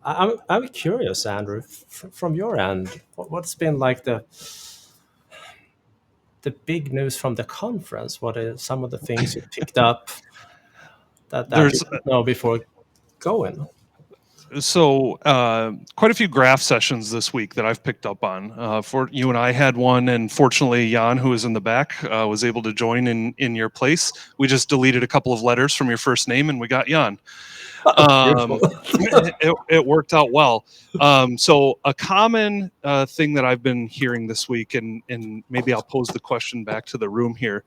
I'm curious, Andrew, from your end, what's been like the big news from the conference? What are some of the things you picked up that you There's didn't know before going? quite a few graph sessions this week that I've picked up on. For you and I had one, and fortunately, Jan, who is in the back, was able to join in your place. We just deleted a couple of letters from your first name, and we got Jan. Beautiful. It worked out well. So a common thing that I've been hearing this week, and maybe I'll pose the question back to the room here.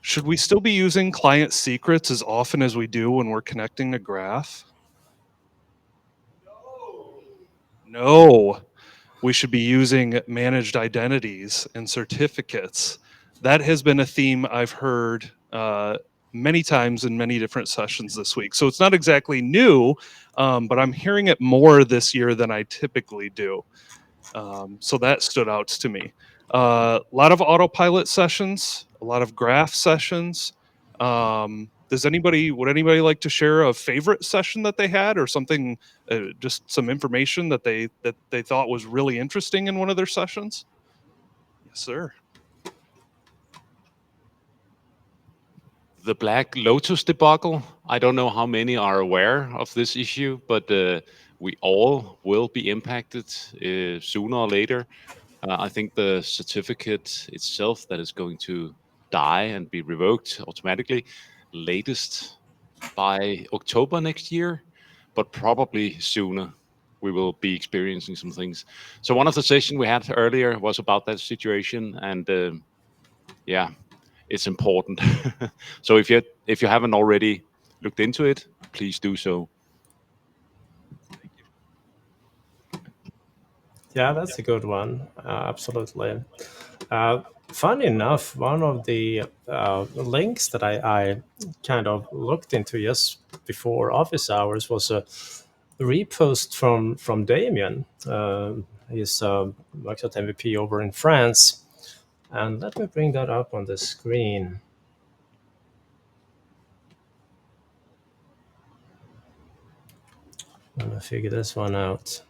Should we still be using client secrets as often as we do when we're connecting a graph? No, we should be using managed identities and certificates. That has been a theme I've heard many times in many different sessions this week. So it's not exactly new, but I'm hearing it more this year than I typically do. So that stood out to me. A lot of autopilot sessions, a lot of graph sessions. Would anybody like to share a favorite session that they had, or something, just some information that they thought was really interesting in one of their sessions? Yes, sir. The BlackLotus debacle. I don't know how many are aware of this issue, but we all will be impacted sooner or later. I think the certificate itself that is going to die and be revoked automatically, latest by October next year, but probably sooner. We will be experiencing some things. So one of the sessions we had earlier was about that situation, and yeah, it's important. So if you haven't already looked into it, please do so. Yeah, that's a good one. Absolutely. Funny enough, one of the links that I kind of looked into just before office hours was a repost from Damien. He's a Microsoft MVP over in France. And let me bring that up on the screen. Let me figure this one out.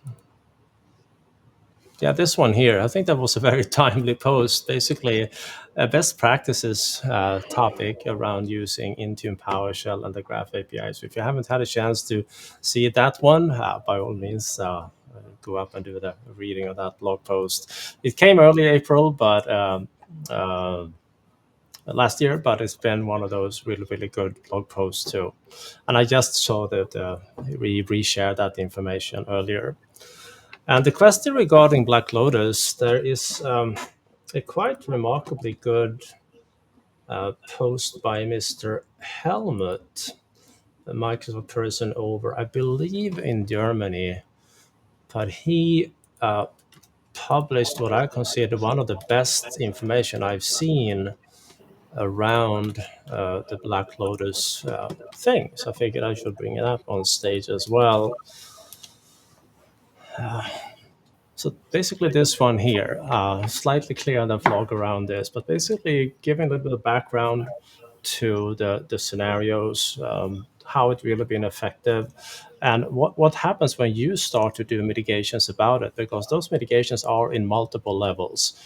Yeah, this one here, I think that was a very timely post. Basically, a best practices topic around using Intune, PowerShell, and the Graph API. So if you haven't had a chance to see that one, by all means, go up and do the reading of that blog post. It came early April, but last year, but it's been one of those really, really good blog posts too. And I just saw that we reshared that information earlier. And the question regarding BlackLotus, there is a quite remarkably good post by Mr. Helmut, a Microsoft person over, I believe, in Germany. But he published what I consider one of the best information I've seen around the BlackLotus thing. So I figured I should bring it up on stage as well. So basically this one here, slightly clear on the vlog around this, but basically giving a little bit of background to the scenarios, how it really been effective, and what happens when you start to do mitigations about it, because those mitigations are in multiple levels.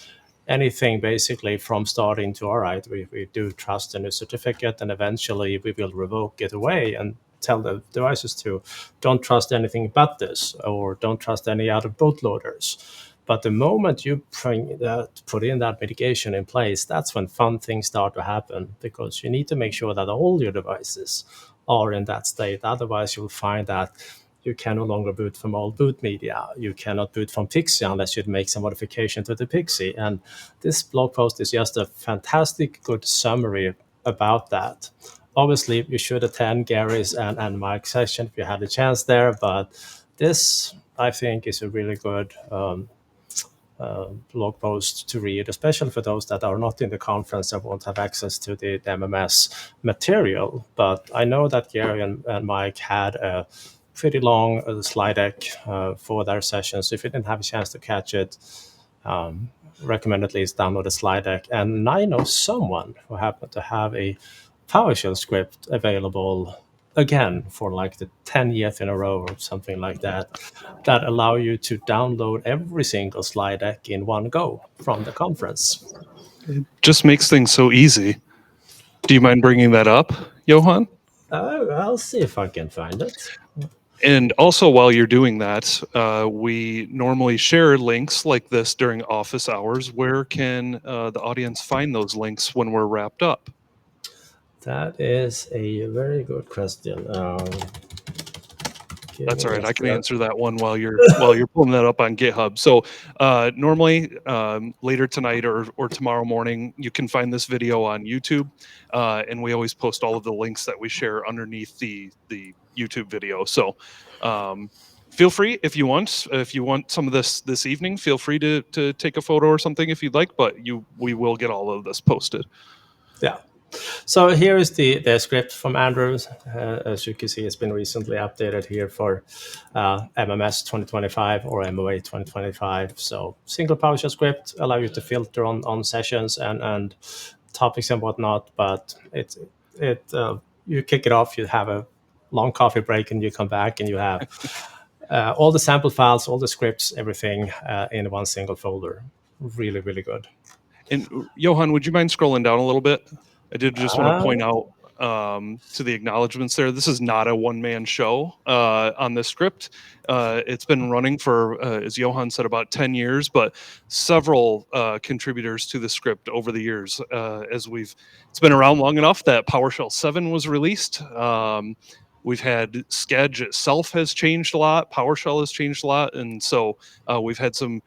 Anything basically from starting to, all right, we do trust in a certificate, and eventually we will revoke it away and tell the devices to don't trust anything but this, or don't trust any other bootloaders. But the moment you put in that mitigation in place, that's when fun things start to happen, because you need to make sure that all your devices are in that state. Otherwise, you'll find that you can no longer boot from old boot media. You cannot boot from Pixie unless you make some modification to the Pixie. And this blog post is just a fantastic, good summary about that. Obviously, you should attend Gary's and Mike's session if you had a chance there. But this, I think, is a really good blog post to read, especially for those that are not in the conference and won't have access to the MMS material. But I know that Gary and Mike had a pretty long slide deck for their sessions. If you didn't have a chance to catch it, recommend at least download the slide deck. And I know someone who happened to have a PowerShell script available again for like the 10th in a row or something like that, that allow you to download every single slide deck in one go from the conference. Just makes things so easy. Do you mind bringing that up, Johan? I'll see if I can find it. And also, while you're doing that, we normally share links like this during office hours. Where can the audience find those links when we're wrapped up? That is a very good question. That's all right. I can answer that one while you're pulling that up on GitHub. So normally later tonight or tomorrow morning, you can find this video on YouTube, and we always post all of the links that we share underneath the YouTube video. So feel free if you want some of this evening. Feel free to take a photo or something if you'd like. But we will get all of this posted. Yeah. So here is the script from Andrew. As you can see, it's been recently updated here for MMS 2025 or MOA 2025. So single PowerShell script allow you to filter on sessions and topics and whatnot. But you kick it off, you have a long coffee break, and you come back and you have all the sample files, all the scripts, everything in one single folder. Really, really good. And Johan, would you mind scrolling down a little bit? I did just want to point out to the acknowledgments there, this is not a one-man show on this script. It's been running for, as Johan said, about 10 years, but several contributors to the script over the years. It's been around long enough that PowerShell 7 was released. We've had Sketch itself has changed a lot. PowerShell has changed a lot. And so we've had some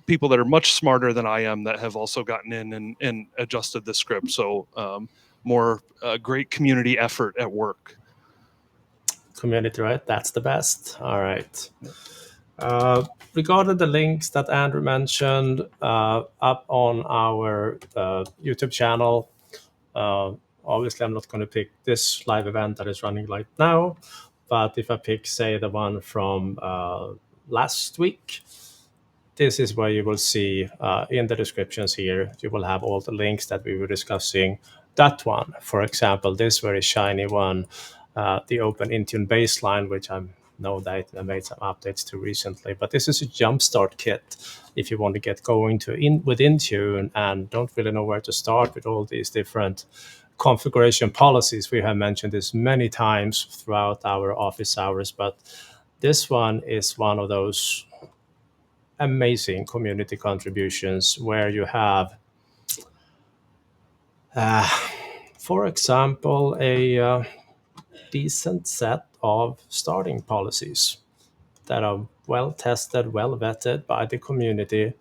people that are much smarter than I am that have also gotten in and adjusted the script. So more great community effort at work. Community, right? That's the best. All right. Regarding the links that Andrew mentioned up on our YouTube channel, obviously I'm not going to pick this live event that is running right now, but if I pick, say, the one from last week, this is where you will see in the descriptions here, you will have all the links that we were discussing. That one, for example, this very shiny one, the OpenIntuneBaseline, which I know that I made some updates to recently, but this is a jumpstart kit if you want to get going with Intune and don't really know where to start with all these different configuration policies. We have mentioned this many times throughout our office hours, but this one is one of those amazing community contributions where you have, for example, a decent set of starting policies that are well tested, well vetted by the community.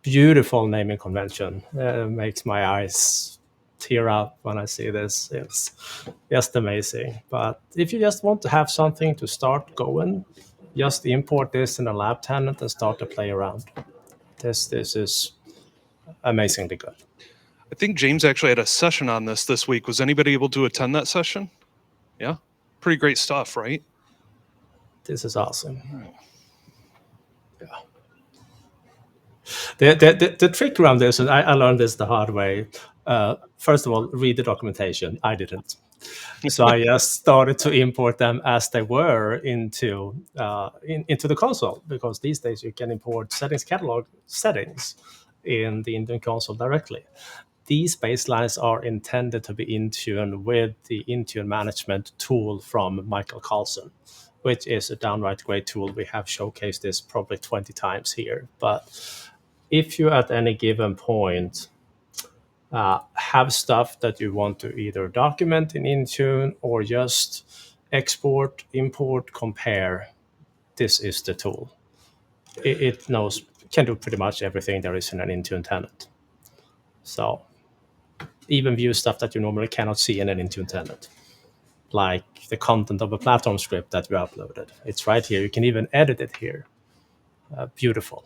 Beautiful naming convention. Makes my eyes tear up when I see this. It's just amazing. But if you just want to have something to start going, just import this in a lab tenant and start to play around. This is amazingly good. I think James actually had a session on this week. Was anybody able to attend that session? Yeah, pretty great stuff, right? This is awesome. Yeah. The trick around this, and I learned this the hard way. First of all, read the documentation. I didn't. So I just started to import them as they were into the console, because these days you can import settings catalog settings in the Intune console directly. These baselines are intended to be in tune with the Intune management tool from Michael Carlson, which is a downright great tool. We have showcased this probably 20 times here. But if you at any given point have stuff that you want to either document in Intune or just export, import, compare, this is the tool. It can do pretty much everything there is in an Intune tenant. So even view stuff that you normally cannot see in an Intune tenant, like the content of a platform script that we uploaded. It's right here. You can even edit it here. Beautiful.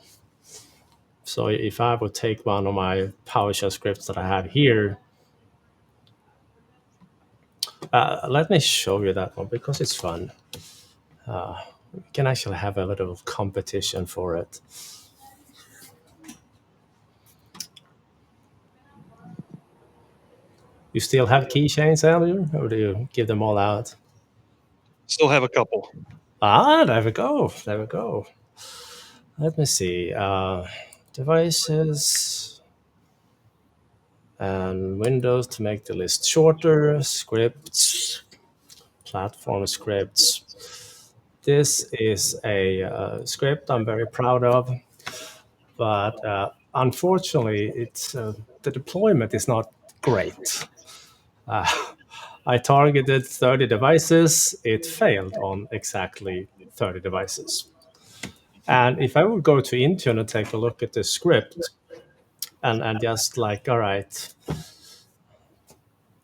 So if I would take one of my PowerShell scripts that I have here, let me show you that one because it's fun. We can actually have a little competition for it. You still have keychains, Andrew, or do you give them all out? Still have a couple. There we go. There we go. Let me see. Devices and Windows to make the list shorter. Scripts, platform scripts. This is a script I'm very proud of, but unfortunately, it's the deployment is not great. I targeted 30 devices. It failed on exactly 30 devices. And if I would go to Intune and take a look at the script and just like, all right,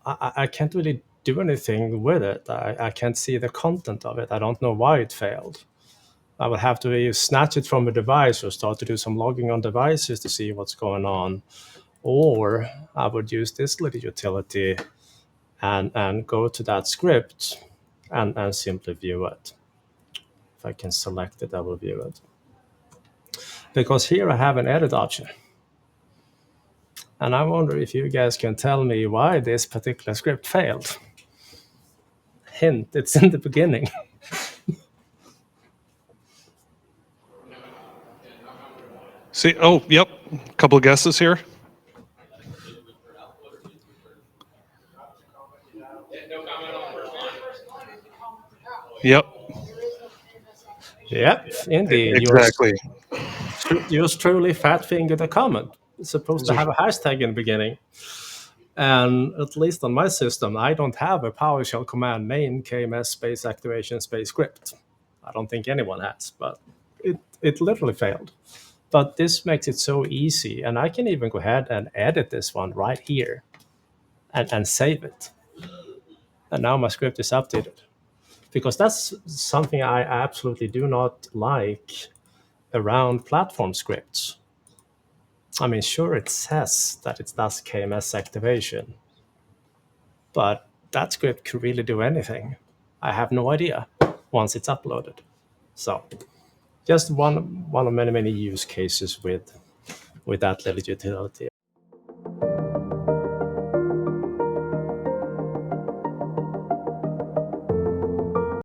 I can't really do anything with it. I can't see the content of it. I don't know why it failed. I would have to snatch it from a device or start to do some logging on devices to see what's going on. Or I would use this little utility and go to that script and simply view it. If I can select it, I will view it. Because here I have an edit option. And I wonder if you guys can tell me why this particular script failed. Hint, it's in the beginning. See, oh, yep, a couple of guesses here. Yep. Yep, indeed. Exactly. Yours truly fat-fingered a comment. It's supposed to have a hashtag in the beginning. And at least on my system, I don't have a PowerShell command name KMS space activation space script. I don't think anyone has, but it literally failed. But this makes it so easy, and I can even go ahead and edit this one right here and save it. And now my script is updated. Because that's something I absolutely do not like around platform scripts. I mean, sure, it says that it does KMS activation, but that script could really do anything. I have no idea once it's uploaded. So just one of many use cases with that little utility.